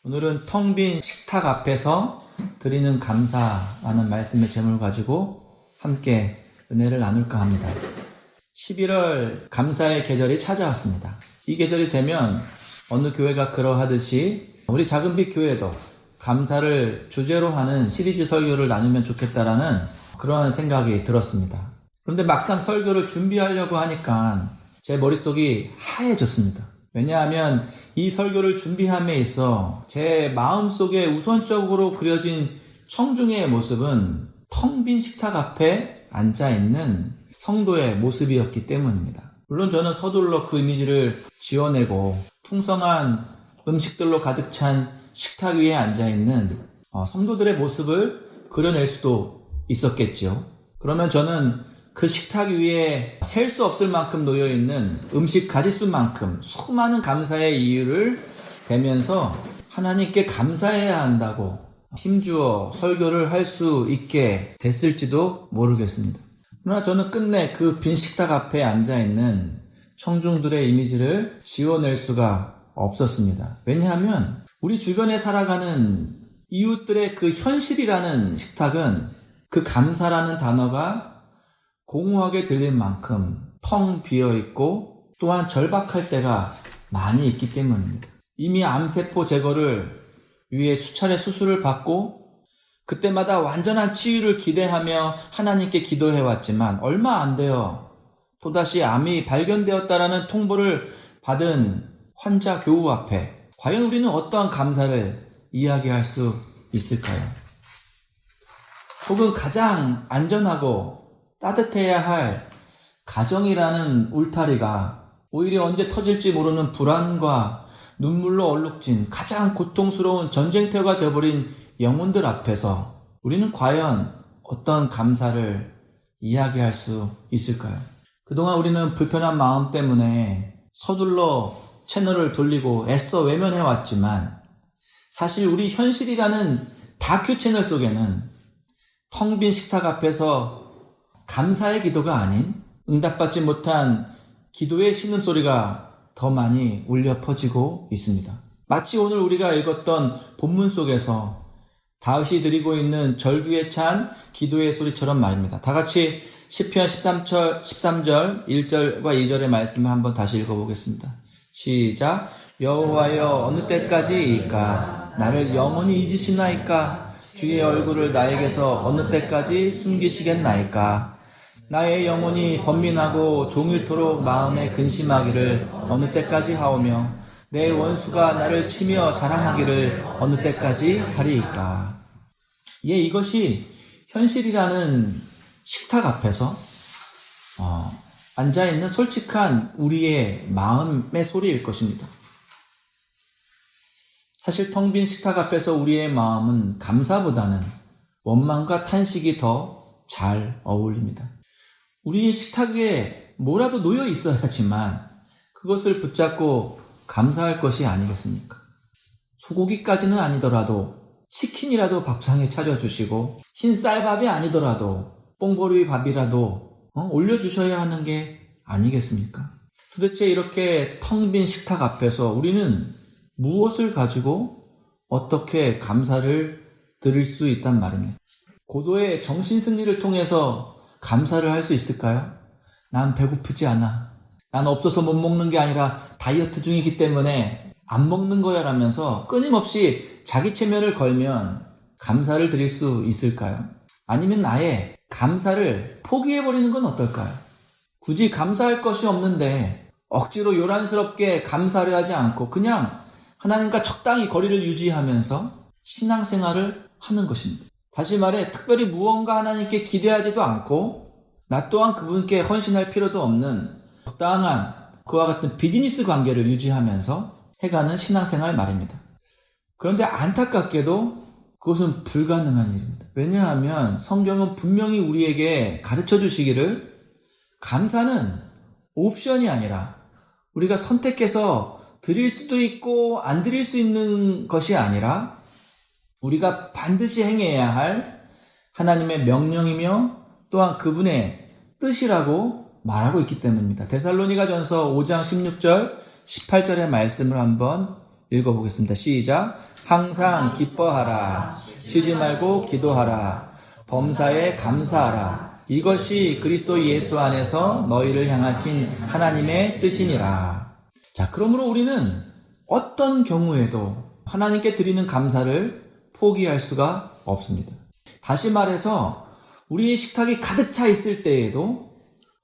오늘은 텅 빈 식탁 앞에서 드리는 감사라는 말씀의 제목을 가지고 함께 은혜를 나눌까 합니다. 11월 감사의 계절이 찾아왔습니다. 이 계절이 되면 어느 교회가 그러하듯이 우리 작은빛 교회도 감사를 주제로 하는 시리즈 설교를 나누면 좋겠다라는 그런 생각이 들었습니다. 그런데 막상 설교를 준비하려고 하니까 제 머릿속이 하얘졌습니다. 왜냐하면 이 설교를 준비함에 있어 제 마음속에 우선적으로 그려진 청중의 모습은 텅 빈 식탁 앞에 앉아있는 성도의 모습이었기 때문입니다. 물론 저는 서둘러 그 이미지를 지워내고 풍성한 음식들로 가득 찬 식탁 위에 앉아있는 성도들의 모습을 그려낼 수도 있었겠지요. 그러면 저는 그 식탁 위에 셀 수 없을 만큼 놓여있는 음식 가짓수만큼 수많은 감사의 이유를 대면서 하나님께 감사해야 한다고 힘주어 설교를 할 수 있게 됐을지도 모르겠습니다. 그러나 저는 끝내 그 빈 식탁 앞에 앉아있는 청중들의 이미지를 지워낼 수가 없었습니다. 왜냐하면 우리 주변에 살아가는 이웃들의 그 현실이라는 식탁은 그 감사라는 단어가 공허하게 들릴 만큼 텅 비어있고 또한 절박할 때가 많이 있기 때문입니다. 이미 암세포 제거를 위해 수차례 수술을 받고 그때마다 완전한 치유를 기대하며 하나님께 기도해왔지만 얼마 안 되어 또다시 암이 발견되었다라는 통보를 받은 환자 교우 앞에 과연 우리는 어떠한 감사를 이야기할 수 있을까요? 혹은 가장 안전하고 따뜻해야 할 가정이라는 울타리가 오히려 언제 터질지 모르는 불안과 눈물로 얼룩진 가장 고통스러운 전쟁터가 되어버린 영혼들 앞에서 우리는 과연 어떤 감사를 이야기할 수 있을까요? 그동안 우리는 불편한 마음 때문에 서둘러 채널을 돌리고 애써 외면해왔지만 사실 우리 현실이라는 다큐 채널 속에는 텅 빈 식탁 앞에서 감사의 기도가 아닌 응답받지 못한 기도의 신음소리가 더 많이 울려 퍼지고 있습니다. 마치 오늘 우리가 읽었던 본문 속에서 다윗이 드리고 있는 절규에 찬 기도의 소리처럼 말입니다. 다 같이 시편 13절 1절과 2절의 말씀을 한번 다시 읽어보겠습니다. 시작. 여호와여 어느 때까지이까 나를 영원히 잊으시나이까 주의 얼굴을 나에게서 어느 때까지 숨기시겠나이까 나의 영혼이 번민하고 종일토록 마음에 근심하기를 어느 때까지 하오며 내 원수가 나를 치며 자랑하기를 어느 때까지 하리이까. 예, 이것이 현실이라는 식탁 앞에서 앉아있는 솔직한 우리의 마음의 소리일 것입니다. 사실 텅 빈 식탁 앞에서 우리의 마음은 감사보다는 원망과 탄식이 더 잘 어울립니다. 우리 식탁 위에 뭐라도 놓여 있어야지만 그것을 붙잡고 감사할 것이 아니겠습니까? 소고기까지는 아니더라도 치킨이라도 밥상에 차려주시고 흰쌀밥이 아니더라도 뽕보리 밥이라도 올려주셔야 하는 게 아니겠습니까? 도대체 이렇게 텅 빈 식탁 앞에서 우리는 무엇을 가지고 어떻게 감사를 드릴 수 있단 말입니다. 고도의 정신승리를 통해서 감사를 할 수 있을까요? 난 배고프지 않아. 난 없어서 못 먹는 게 아니라 다이어트 중이기 때문에 안 먹는 거야 라면서 끊임없이 자기 체면을 걸면 감사를 드릴 수 있을까요? 아니면 아예 감사를 포기해버리는 건 어떨까요? 굳이 감사할 것이 없는데 억지로 요란스럽게 감사를 하지 않고 그냥 하나님과 적당히 거리를 유지하면서 신앙생활을 하는 것입니다. 다시 말해 특별히 무언가 하나님께 기대하지도 않고 나 또한 그분께 헌신할 필요도 없는 적당한 그와 같은 비즈니스 관계를 유지하면서 해가는 신앙생활 말입니다. 그런데 안타깝게도 그것은 불가능한 일입니다. 왜냐하면 성경은 분명히 우리에게 가르쳐 주시기를 감사는 옵션이 아니라 우리가 선택해서 드릴 수도 있고 안 드릴 수 있는 것이 아니라 우리가 반드시 행해야 할 하나님의 명령이며 또한 그분의 뜻이라고 말하고 있기 때문입니다. 데살로니가전서 5장 16절 18절의 말씀을 한번 읽어보겠습니다. 시작. 항상 기뻐하라. 쉬지 말고 기도하라. 범사에 감사하라. 이것이 그리스도 예수 안에서 너희를 향하신 하나님의 뜻이니라. 자, 그러므로 우리는 어떤 경우에도 하나님께 드리는 감사를 포기할 수가 없습니다. 다시 말해서 우리의 식탁이 가득 차 있을 때에도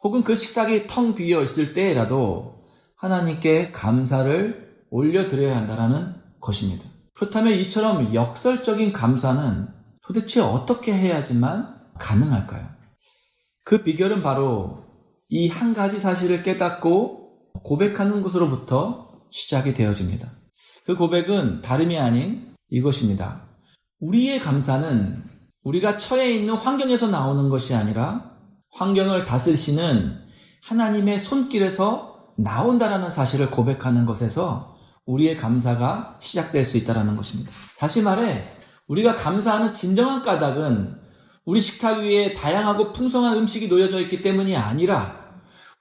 혹은 그 식탁이 텅 비어 있을 때라도 하나님께 감사를 올려드려야 한다는 것입니다. 그렇다면 이처럼 역설적인 감사는 도대체 어떻게 해야지만 가능할까요? 그 비결은 바로 이 한 가지 사실을 깨닫고 고백하는 것으로부터 시작이 되어집니다. 그 고백은 다름이 아닌 이것입니다. 우리의 감사는 우리가 처해 있는 환경에서 나오는 것이 아니라 환경을 다스리시는 하나님의 손길에서 나온다라는 사실을 고백하는 것에서 우리의 감사가 시작될 수 있다는 것입니다. 다시 말해 우리가 감사하는 진정한 까닭은 우리 식탁 위에 다양하고 풍성한 음식이 놓여져 있기 때문이 아니라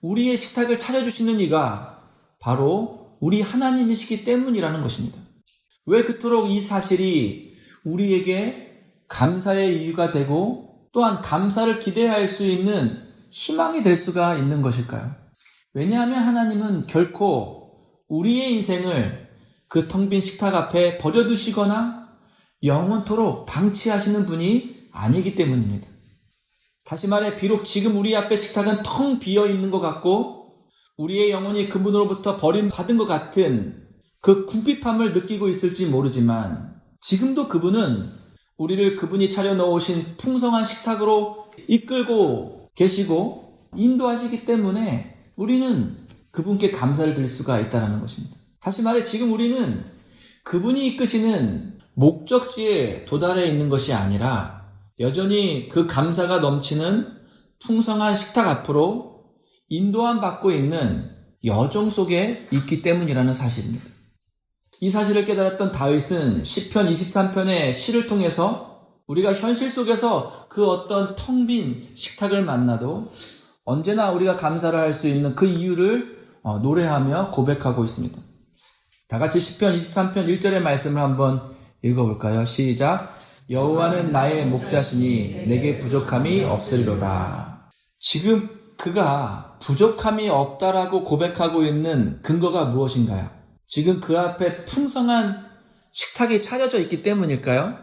우리의 식탁을 차려주시는 이가 바로 우리 하나님이시기 때문이라는 것입니다. 왜 그토록 이 사실이 우리에게 감사의 이유가 되고 또한 감사를 기대할 수 있는 희망이 될 수가 있는 것일까요? 왜냐하면 하나님은 결코 우리의 인생을 그 텅 빈 식탁 앞에 버려두시거나 영원토록 방치하시는 분이 아니기 때문입니다. 다시 말해 비록 지금 우리 앞에 식탁은 텅 비어 있는 것 같고 우리의 영혼이 그분으로부터 버림받은 것 같은 그 궁핍함을 느끼고 있을지 모르지만 지금도 그분은 우리를 그분이 차려놓으신 풍성한 식탁으로 이끌고 계시고 인도하시기 때문에 우리는 그분께 감사를 드릴 수가 있다는 것입니다. 다시 말해 지금 우리는 그분이 이끄시는 목적지에 도달해 있는 것이 아니라 여전히 그 감사가 넘치는 풍성한 식탁 앞으로 인도함 받고 있는 여정 속에 있기 때문이라는 사실입니다. 이 사실을 깨달았던 다윗은 시편 23편의 시를 통해서 우리가 현실 속에서 그 어떤 텅 빈 식탁을 만나도 언제나 우리가 감사를 할 수 있는 그 이유를 노래하며 고백하고 있습니다. 다 같이 시편 23편 1절의 말씀을 한번 읽어볼까요? 시작. 여호와는 나의 목자시니 내게 부족함이 없으리로다. 지금 그가 부족함이 없다라고 고백하고 있는 근거가 무엇인가요? 지금 그 앞에 풍성한 식탁이 차려져 있기 때문일까요?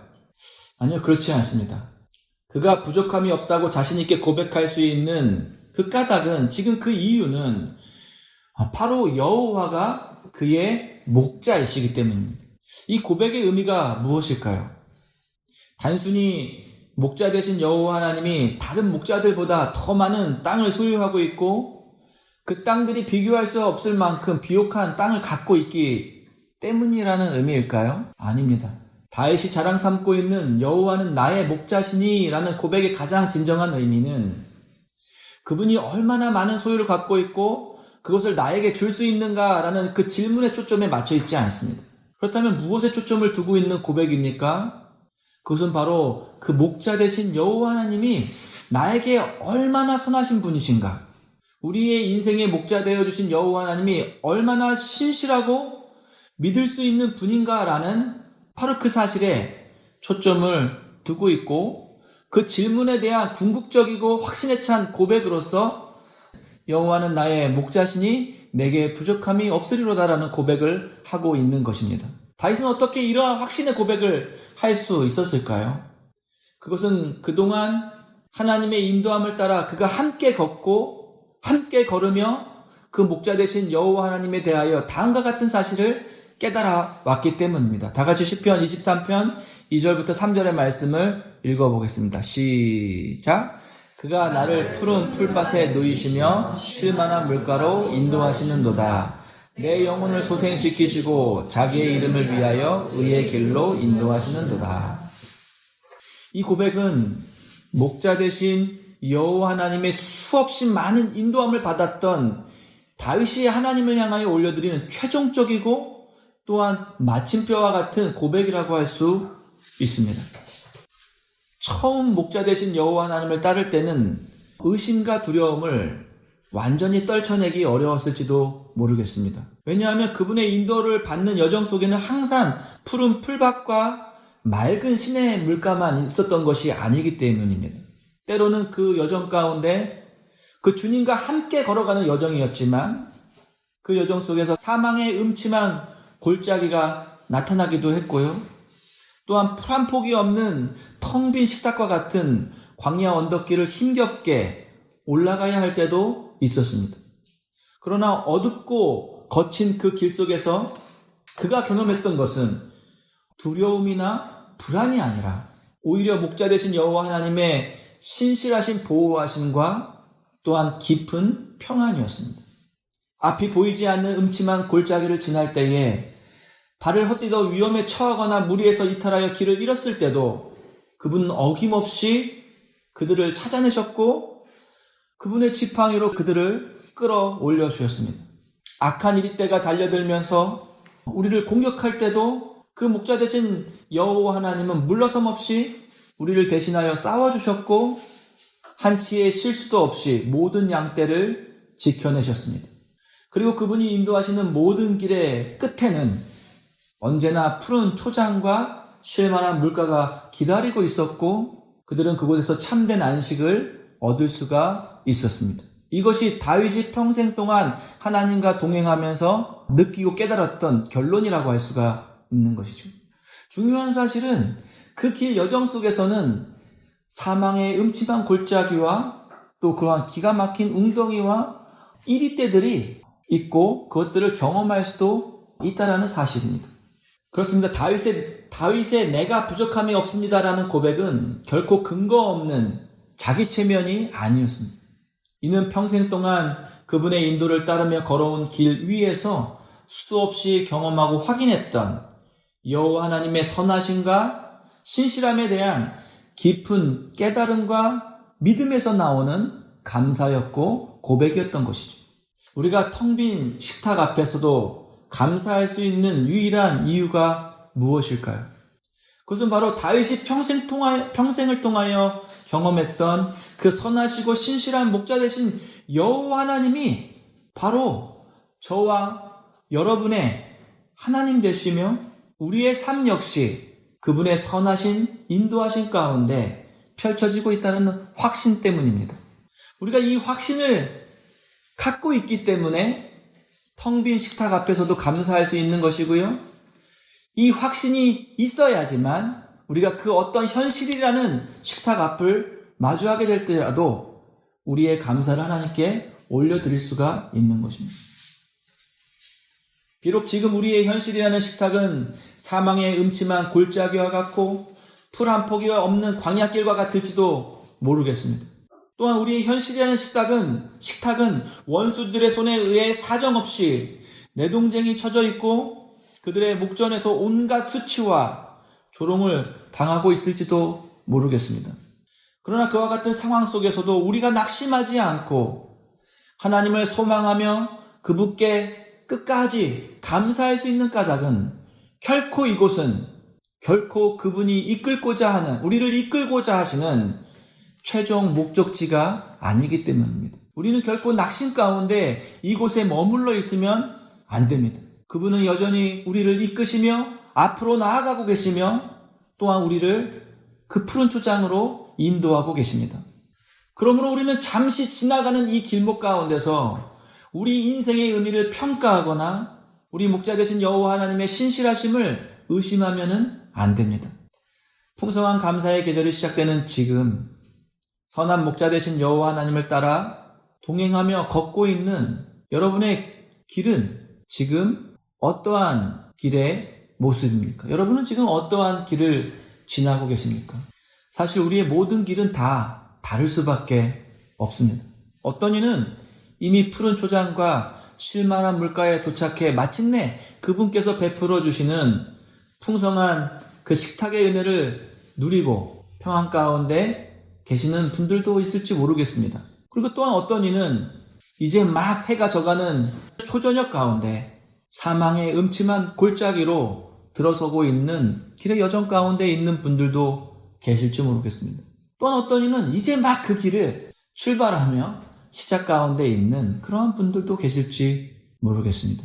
아니요, 그렇지 않습니다. 그가 부족함이 없다고 자신 있게 고백할 수 있는 그 까닭은 지금 그 이유는 바로 여호와가 그의 목자이시기 때문입니다. 이 고백의 의미가 무엇일까요? 단순히 목자 되신 여호와 하나님이 다른 목자들보다 더 많은 땅을 소유하고 있고 그 땅들이 비교할 수 없을 만큼 비옥한 땅을 갖고 있기 때문이라는 의미일까요? 아닙니다. 다윗이 자랑 삼고 있는 여호와는 나의 목자시니 라는 고백의 가장 진정한 의미는 그분이 얼마나 많은 소유를 갖고 있고 그것을 나에게 줄 수 있는가 라는 그 질문의 초점에 맞춰 있지 않습니다. 그렇다면 무엇에 초점을 두고 있는 고백입니까? 그것은 바로 그 목자 되신 여호와 하나님이 나에게 얼마나 선하신 분이신가, 우리의 인생의 목자 되어주신 여호와 하나님이 얼마나 신실하고 믿을 수 있는 분인가라는 바로 그 사실에 초점을 두고 있고 그 질문에 대한 궁극적이고 확신에 찬 고백으로서 여호와는 나의 목자시니 내게 부족함이 없으리로다라는 고백을 하고 있는 것입니다. 다윗은 어떻게 이러한 확신의 고백을 할 수 있었을까요? 그것은 그동안 하나님의 인도함을 따라 그가 함께 걷고 함께 걸으며 그 목자 되신 여호와 하나님에 대하여 다음과 같은 사실을 깨달아 왔기 때문입니다. 다 같이 시편 23편 2절부터 3절의 말씀을 읽어보겠습니다. 시작. 그가 나를 푸른 풀밭에 누이시며 쉴만한 물가로 인도하시는도다. 내 영혼을 소생시키시고 자기의 이름을 위하여 의의 길로 인도하시는도다. 이 고백은 목자 되신 여호와 하나님의 수없이 많은 인도함을 받았던 다윗이 하나님을 향하여 올려드리는 최종적이고 또한 마침표와 같은 고백이라고 할 수 있습니다. 처음 목자 되신 여호와 하나님을 따를 때는 의심과 두려움을 완전히 떨쳐내기 어려웠을지도 모르겠습니다. 왜냐하면 그분의 인도를 받는 여정 속에는 항상 푸른 풀밭과 맑은 시내의 물가만 있었던 것이 아니기 때문입니다. 때로는 그 여정 가운데 그 주님과 함께 걸어가는 여정이었지만 그 여정 속에서 사망의 음침한 골짜기가 나타나기도 했고요. 또한 풀 한 폭이 없는 텅 빈 식탁과 같은 광야 언덕길을 힘겹게 올라가야 할 때도 있었습니다. 그러나 어둡고 거친 그 길 속에서 그가 경험했던 것은 두려움이나 불안이 아니라 오히려 목자 되신 여호와 하나님의 신실하신 보호하심과 또한 깊은 평안이었습니다. 앞이 보이지 않는 음침한 골짜기를 지날 때에 발을 헛디뎌 위험에 처하거나 무리에서 이탈하여 길을 잃었을 때도 그분은 어김없이 그들을 찾아내셨고 그분의 지팡이로 그들을 끌어올려 주셨습니다. 악한 이리떼가 달려들면서 우리를 공격할 때도 그 목자 되신 여호와 하나님은 물러섬 없이 우리를 대신하여 싸워주셨고 한치의 실수도 없이 모든 양떼를 지켜내셨습니다. 그리고 그분이 인도하시는 모든 길의 끝에는 언제나 푸른 초장과 쉴만한 물가가 기다리고 있었고 그들은 그곳에서 참된 안식을 얻을 수가 있었습니다. 이것이 다윗이 평생 동안 하나님과 동행하면서 느끼고 깨달았던 결론이라고 할 수가 있는 것이죠. 중요한 사실은 그 길 여정 속에서는 사망의 음침한 골짜기와 또 그러한 기가 막힌 웅덩이와 이리떼들이 있고 그것들을 경험할 수도 있다라는 사실입니다. 그렇습니다. 다윗의 내가 부족함이 없습니다라는 고백은 결코 근거 없는 자기 체면이 아니었습니다. 이는 평생 동안 그분의 인도를 따르며 걸어온 길 위에서 수없이 경험하고 확인했던 여호와 하나님의 선하심과 신실함에 대한 깊은 깨달음과 믿음에서 나오는 감사였고 고백이었던 것이죠. 우리가 텅 빈 식탁 앞에서도 감사할 수 있는 유일한 이유가 무엇일까요? 그것은 바로 다윗이 평생을 통하여 경험했던 그 선하시고 신실한 목자 되신 여호와 하나님이 바로 저와 여러분의 하나님 되시며 우리의 삶 역시 그분의 선하신 인도하신 가운데 펼쳐지고 있다는 확신 때문입니다. 우리가 이 확신을 갖고 있기 때문에 텅 빈 식탁 앞에서도 감사할 수 있는 것이고요. 이 확신이 있어야지만 우리가 그 어떤 현실이라는 식탁 앞을 마주하게 될 때라도 우리의 감사를 하나님께 올려드릴 수가 있는 것입니다. 비록 지금 우리의 현실이라는 식탁은 사망의 음침한 골짜기와 같고 풀 한 폭이 없는 광야길과 같을지도 모르겠습니다. 또한 우리의 현실이라는 식탁은 원수들의 손에 의해 사정없이 내동쟁이 쳐져 있고 그들의 목전에서 온갖 수치와 조롱을 당하고 있을지도 모르겠습니다. 그러나 그와 같은 상황 속에서도 우리가 낙심하지 않고 하나님을 소망하며 그분께 끝까지 감사할 수 있는 까닭은 결코 이곳은 결코 그분이 우리를 이끌고자 하시는 최종 목적지가 아니기 때문입니다. 우리는 결코 낙심 가운데 이곳에 머물러 있으면 안 됩니다. 그분은 여전히 우리를 이끄시며 앞으로 나아가고 계시며 또한 우리를 그 푸른 초장으로 인도하고 계십니다. 그러므로 우리는 잠시 지나가는 이 길목 가운데서 우리 인생의 의미를 평가하거나 우리 목자 되신 여호와 하나님의 신실하심을 의심하면은 안 됩니다. 풍성한 감사의 계절이 시작되는 지금 선한 목자 되신 여호와 하나님을 따라 동행하며 걷고 있는 여러분의 길은 지금 어떠한 길의 모습입니까? 여러분은 지금 어떠한 길을 지나고 계십니까? 사실 우리의 모든 길은 다 다를 수밖에 없습니다. 어떤 이는 이미 푸른 초장과 쉴만한 물가에 도착해 마침내 그분께서 베풀어 주시는 풍성한 그 식탁의 은혜를 누리고 평안 가운데 계시는 분들도 있을지 모르겠습니다. 그리고 또한 어떤 이는 이제 막 해가 져가는 초저녁 가운데 사망의 음침한 골짜기로 들어서고 있는 길의 여정 가운데 있는 분들도 계실지 모르겠습니다. 또한 어떤 이는 이제 막 그 길을 출발하며 시작 가운데 있는 그러한 분들도 계실지 모르겠습니다.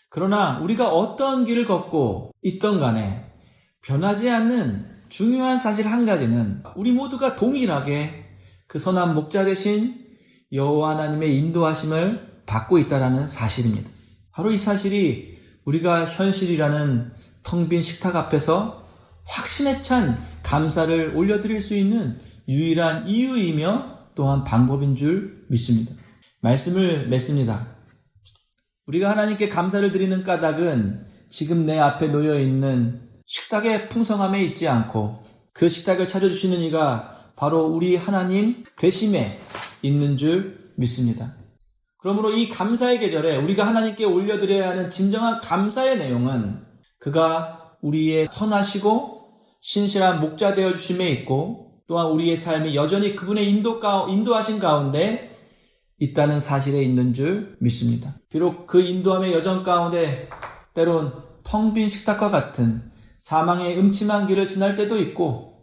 그러나 우리가 어떤 길을 걷고 있던 간에 변하지 않는 중요한 사실 한 가지는 우리 모두가 동일하게 그 선한 목자 되신 여호와 하나님의 인도하심을 받고 있다는 사실입니다. 바로 이 사실이 우리가 현실이라는 텅 빈 식탁 앞에서 확신에 찬 감사를 올려드릴 수 있는 유일한 이유이며 또한 방법인 줄 믿습니다. 말씀을 맺습니다. 우리가 하나님께 감사를 드리는 까닭은 지금 내 앞에 놓여있는 식탁의 풍성함에 있지 않고 그 식탁을 차려주시는 이가 바로 우리 하나님 되심에 있는 줄 믿습니다. 그러므로 이 감사의 계절에 우리가 하나님께 올려드려야 하는 진정한 감사의 내용은 그가 우리의 선하시고 신실한 목자 되어주심에 있고 또한 우리의 삶이 여전히 그분의 인도하신 가운데 있다는 사실에 있는 줄 믿습니다. 비록 그 인도함의 여정 가운데 때론 텅 빈 식탁과 같은 사망의 음침한 길을 지날 때도 있고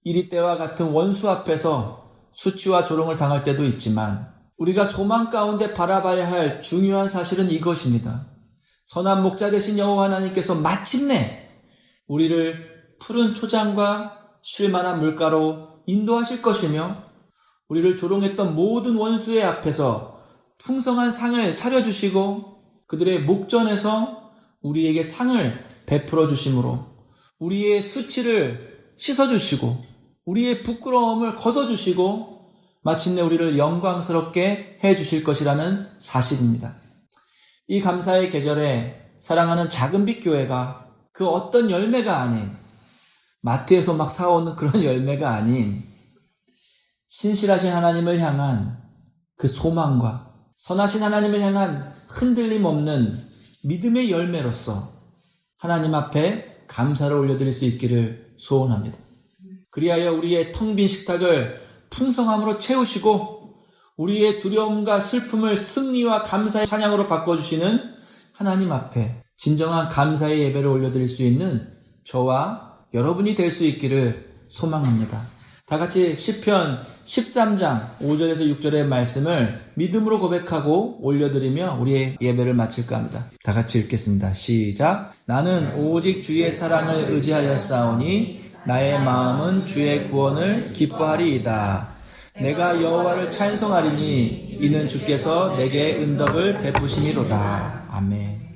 이리 때와 같은 원수 앞에서 수치와 조롱을 당할 때도 있지만 우리가 소망 가운데 바라봐야 할 중요한 사실은 이것입니다. 선한 목자 되신 여호와 하나님께서 마침내 우리를 푸른 초장과 쉴만한 물가로 인도하실 것이며 우리를 조롱했던 모든 원수의 앞에서 풍성한 상을 차려주시고 그들의 목전에서 우리에게 상을 베풀어 주심으로 우리의 수치를 씻어주시고 우리의 부끄러움을 걷어주시고 마침내 우리를 영광스럽게 해주실 것이라는 사실입니다. 이 감사의 계절에 사랑하는 작은빛 교회가 그 어떤 열매가 아닌 마트에서 막 사오는 그런 열매가 아닌 신실하신 하나님을 향한 그 소망과 선하신 하나님을 향한 흔들림 없는 믿음의 열매로서 하나님 앞에 감사를 올려드릴 수 있기를 소원합니다. 그리하여 우리의 텅 빈 식탁을 풍성함으로 채우시고 우리의 두려움과 슬픔을 승리와 감사의 찬양으로 바꿔주시는 하나님 앞에 진정한 감사의 예배를 올려드릴 수 있는 저와 여러분이 될 수 있기를 소망합니다. 다 같이 시편 13장 5절에서 6절의 말씀을 믿음으로 고백하고 올려드리며 우리의 예배를 마칠까 합니다. 다 같이 읽겠습니다. 시작. 나는 오직 주의 사랑을 의지하였사오니 나의 마음은 주의 구원을 기뻐하리이다. 내가 여호와를 찬송하리니 이는 주께서 내게 은덕을 베푸시니로다. 아멘.